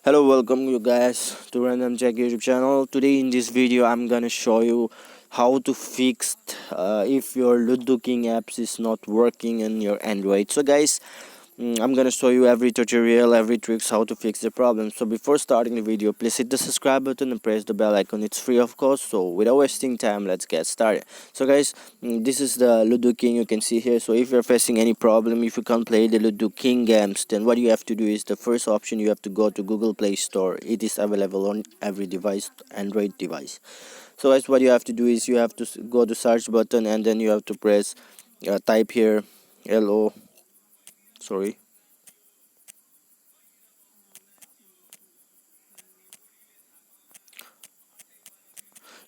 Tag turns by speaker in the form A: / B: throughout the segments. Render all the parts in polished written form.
A: Hello, welcome you guys to Random Check YouTube channel. Today in this video I'm gonna show you how to fix if your Ludo King apps is not working in your Android. So guys, I'm gonna show you every tutorial, every tricks how to fix the problem. So before starting the video, please hit the subscribe button and press the bell icon. It's free of course. So without wasting time, let's get started. So guys, this is the Ludo King you can see here. So if you're facing any problem, if you can't play the Ludo King games, then what you have to do is the first option you have to go to Google Play Store. It is available on every device, Android device. So guys, what you have to do is you have to go to search button and then you have to press type here lo sorry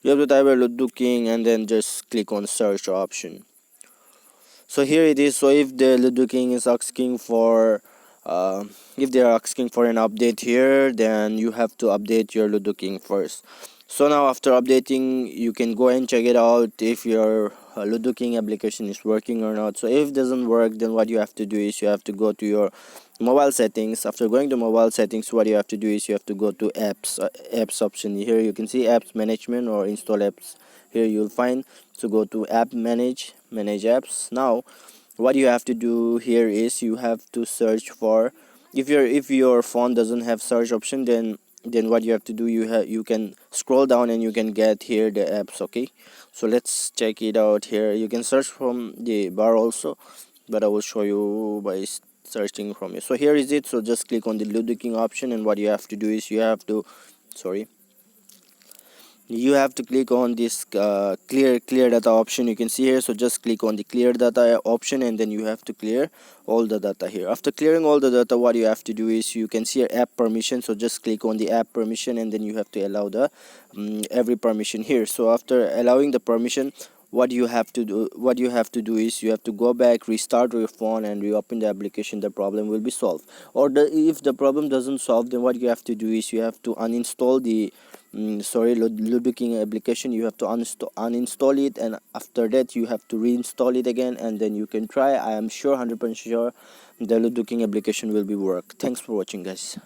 A: you have to type Lodu King and then just click on search option. So here it is. So if the Lodu King is asking for if they are asking for an update here, then you have to update your Lodu King first. So now after updating, you can go and check it out if your Lodu King application is working or not. So if it doesn't work, then what you have to do is you have to go to your mobile settings. After going to mobile settings, what you have to do is you have to go to apps option. Here you can see apps management or install apps. Here you'll find, so go to app manage apps. Now what you have to do here is you have to search for, if your phone doesn't have search option, then what you have to do, you can scroll down and you can get here the apps. Okay, so let's check it out. Here you can search from the bar also, but I will show you by searching from it. So here is it. So just click on the Ludo King option, and what you have to do is you have to click on this clear data option you can see here. So just click on the clear data option and then you have to clear all the data here. After clearing all the data, what you have to do is you can see your app permission. So just click on the app permission and then you have to allow the every permission here. So after allowing the permission, what you have to do is you have to go back, restart your phone and reopen the application. The problem will be solved. Or if the problem doesn't solve, then what you have to do is you have to uninstall the Ludo King application. You have to uninstall it, and after that you have to reinstall it again, and then you can try. I am sure 100% sure the Ludo King application will be work. Thanks for watching guys.